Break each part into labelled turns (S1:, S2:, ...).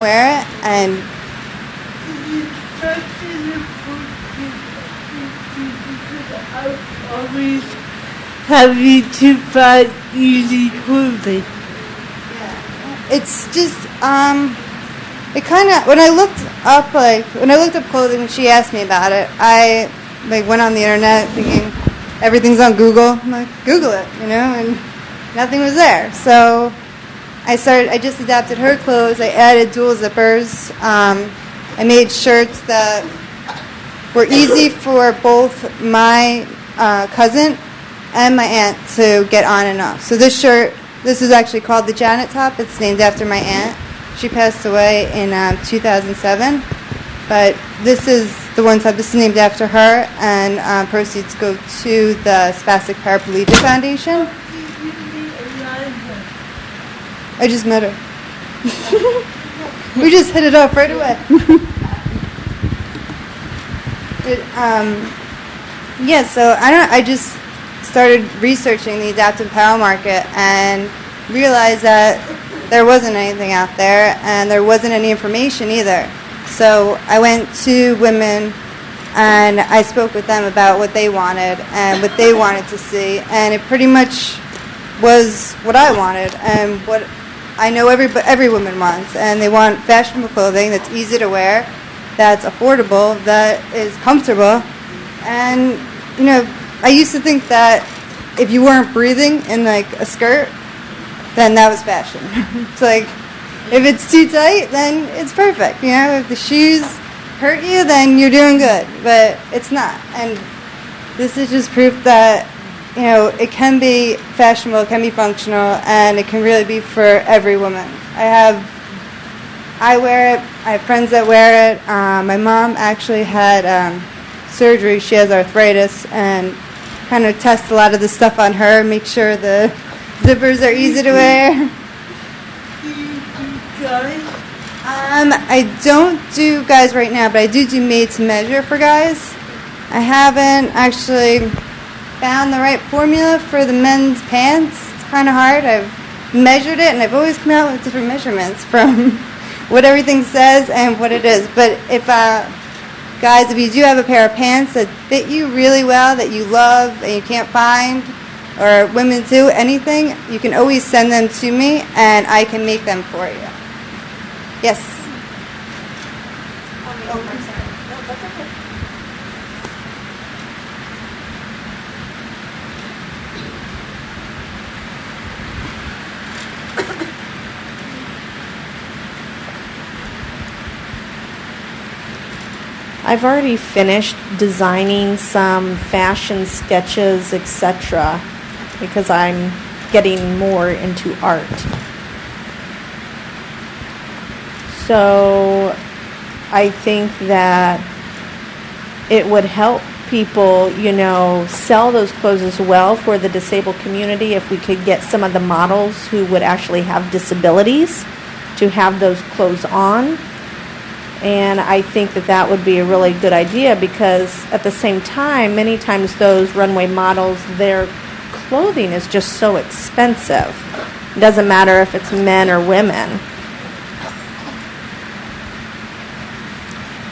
S1: wear it, and
S2: always having to find easy clothing.
S1: it's just it kind of, when I looked up clothing, when she asked me about it, I went on the internet thinking everything's on Google. I'm like, Google it, and nothing was there. So I just adapted her clothes. I added dual zippers. I made shirts that were easy for both my cousin and my aunt to get on and off. So this is actually called the Janet top. It's named after my aunt. She passed away in 2007. But this is the one top. This is named after her, and proceeds go to the Spastic Paraplegic Foundation. I just met her. We just hit it off right away. So I just started researching the adaptive apparel market and realized that there wasn't anything out there, and there wasn't any information either. So I went to women and I spoke with them about what they wanted and what they wanted to see, and it pretty much was what I wanted and what I know every woman wants. And they want fashionable clothing that's easy to wear, that's affordable, that is comfortable. And I used to think that if you weren't breathing in a skirt, then that was fashion. It's like, if it's too tight, then it's perfect. If the shoes hurt you, then you're doing good. But it's not. And this is just proof that, it can be fashionable, it can be functional, and it can really be for every woman. I wear it. I have friends that wear it. My mom actually had surgery. She has arthritis, and kind of test a lot of the stuff on her, make sure the zippers are easy to wear. I don't do guys right now, but I do made to measure for guys. I haven't actually found the right formula for the men's pants. It's kind of hard. I've measured it, and I've always come out with different measurements from what everything says and what it is. But if guys, if you do have a pair of pants that fit you really well, that you love and you can't find, or women too, anything, you can always send them to me, and I can make them for you. Yes?
S3: I'm sorry. No, that's okay. I've already finished designing some fashion sketches, etc., because I'm getting more into art. So I think that it would help people, sell those clothes as well for the disabled community if we could get some of the models who would actually have disabilities to have those clothes on. And I think that would be a really good idea, because at the same time, many times those runway models, their clothing is just so expensive. It doesn't matter if it's men or women.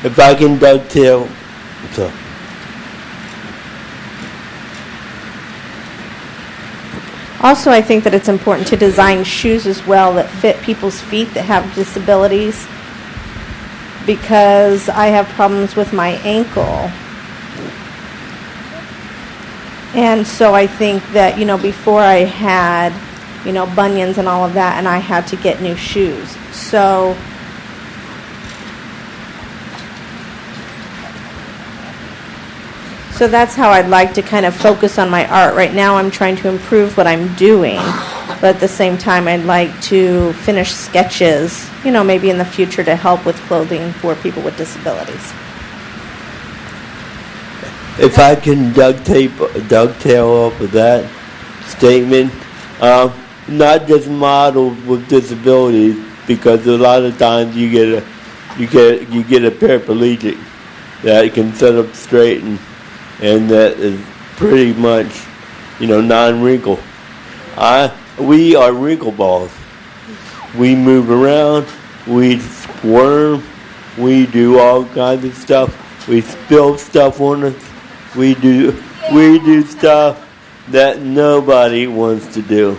S2: If I can dovetail, so.
S3: Also, I think that it's important to design shoes as well that fit people's feet that have disabilities, because I have problems with my ankle. And so I think that, before I had, bunions and all of that, and I had to get new shoes. So that's how I'd like to kind of focus on my art. Right now I'm trying to improve what I'm doing, but at the same time I'd like to finish sketches, maybe in the future to help with clothing for people with disabilities.
S2: If I can dovetail off of that statement, not just models with disabilities, because a lot of times you get a paraplegic that can sit up straight and that is pretty much, non-wrinkle. We are wrinkle balls. We move around. we squirm, we do all kinds of stuff, we spill stuff on us, we do stuff that nobody wants to do.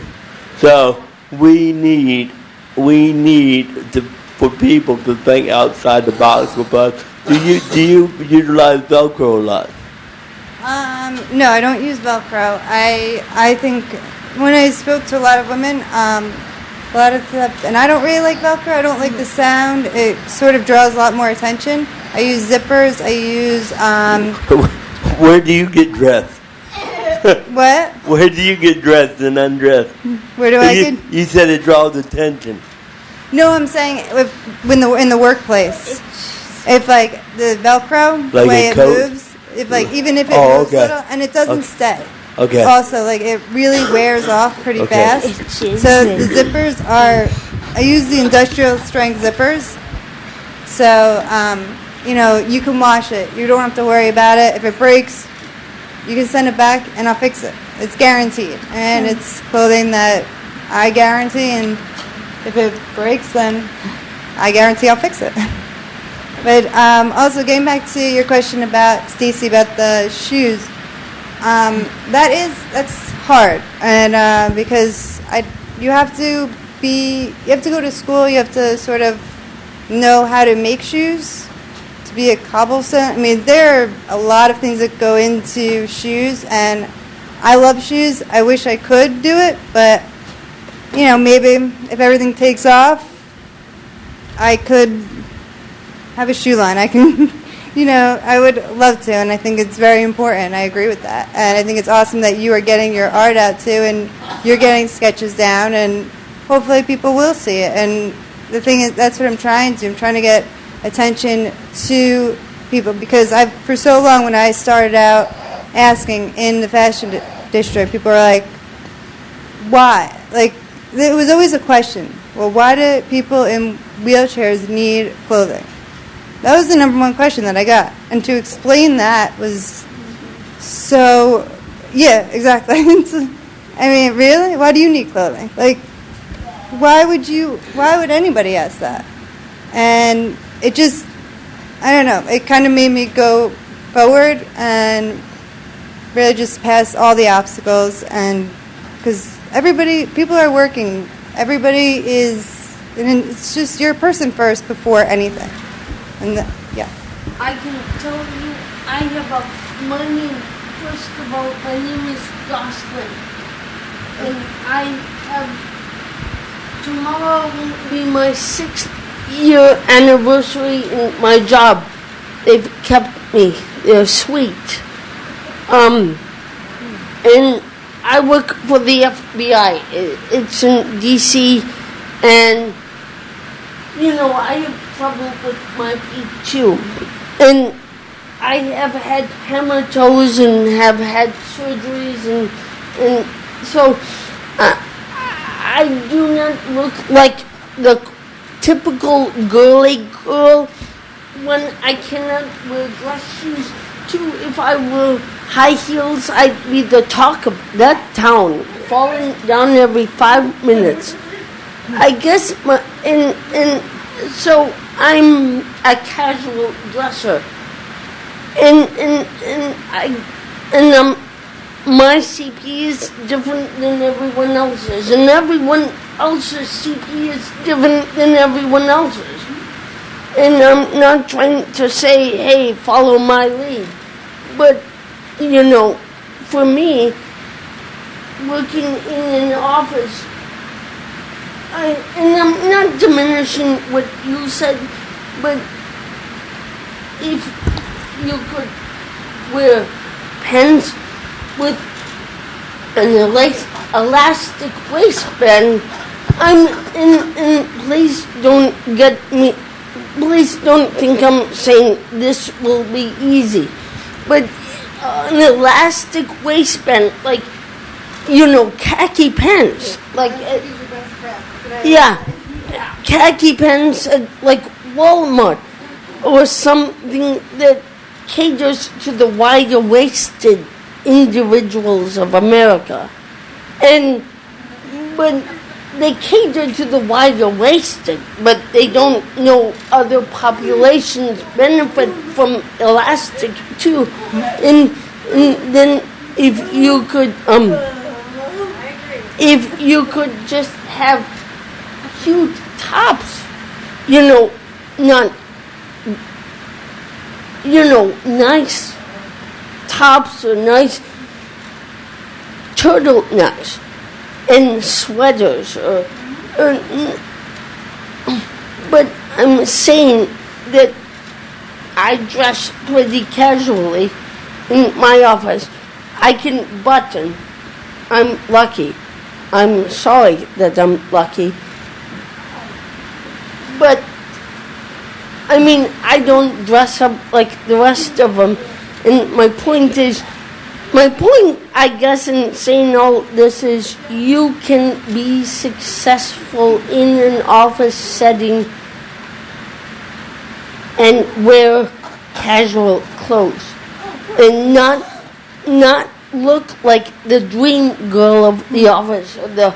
S2: So we need for people to think outside the box with us. Do you utilize Velcro a lot?
S1: No, I don't use Velcro. I think when I spoke to a lot of women, a lot of stuff, and I don't really like Velcro. I don't like the sound. It sort of draws a lot more attention. I use zippers. I use
S2: Where do you get dressed?
S1: what?
S2: Where do you get dressed and undressed?
S1: Where do I get?
S2: You said it draws attention.
S1: No, I'm saying in the workplace. If like the Velcro,
S2: Like
S1: the way
S2: a
S1: it
S2: coat?
S1: moves, even if it moves
S2: okay.
S1: a little, and it doesn't stay.
S2: Okay.
S1: Also, like it really wears off pretty
S2: Okay.
S1: fast. So the zippers are, I use the industrial strength zippers. So you can wash it. You don't have to worry about it. If it breaks, you can send it back and I'll fix it. It's guaranteed, and it's clothing that I guarantee. And if it breaks, then I guarantee I'll fix it. But also getting back to your question about Stacy about the shoes, that's hard, and because you have to go to school. You have to sort of know how to make shoes to be a cobblestone. I mean, there are a lot of things that go into shoes, and I love shoes. I wish I could do it, but maybe if everything takes off, I could have a shoe line. I can, I would love to, and I think it's very important. I agree with that, and I think it's awesome that you are getting your art out too, and you're getting sketches down, and hopefully people will see it. And the thing is, that's what I'm trying to. I'm trying to get attention to people, because for so long when I started out asking in the fashion district, people were like, why? Like, it was always a question. Well, why do people in wheelchairs need clothing? That was the number one question that I got. And to explain that was so, yeah, exactly. I mean, really? Why do you need clothing? Like, why would anybody ask that? And it just, I don't know, it kind of made me go forward and really just pass all the obstacles. And because people are working, everybody is, and it's just you're a person first before anything. And yeah.
S4: I can tell you, my name, first of all, my name is Jocelyn. And tomorrow will be my 6th year anniversary in my job. They've kept me. They're sweet. And I work for the FBI. It's in D.C. and I have trouble with my feet too. And I have had hammer toes and have had surgeries, and so I do not look like the typical girly girl when I cannot wear dress shoes. Too, if I wore high heels, I'd be the talk of that town, falling down every 5 minutes. I guess so I'm a casual dresser, and my CP is different than everyone else's, and everyone else's CP is different than everyone else's. And I'm not trying to say, hey, follow my lead, but for me, working in an office. And I'm not diminishing what you said, but if you could wear pants with an elastic waistband, and please don't think I'm saying this will be easy, but an elastic waistband, like, khaki pants, like, khaki pants at like Walmart or something that caters to the wider-waisted individuals of America. But they cater to the wider waisted, but they don't know other populations benefit from elastic too. And then if you could just have cute tops, nice tops or nice turtlenecks and sweaters but I'm saying that I dress pretty casually in my office. I can button. I'm lucky. I'm sorry that I'm lucky. But I mean, I don't dress up like the rest of them. And my point, I guess, in saying all this is you can be successful in an office setting and wear casual clothes and not look like the dream girl of the office or the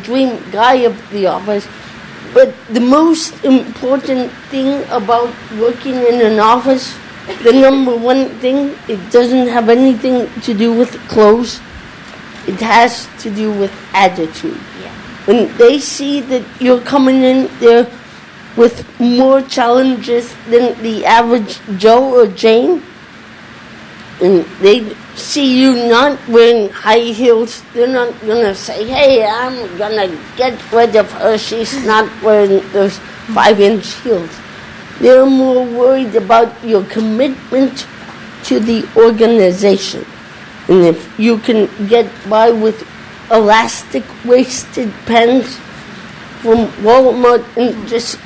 S4: dream guy of the office. But the most important thing about working in an office, the number one thing, it doesn't have anything to do with clothes. It has to do with attitude.
S3: Yeah.
S4: When they see that you're coming in there with more challenges than the average Joe or Jane, and they see you not wearing high heels, they're not going to say, hey, I'm going to get rid of her. She's not wearing those 5-inch heels. They're more worried about your commitment to the organization. And if you can get by with elastic waisted pants from Walmart and just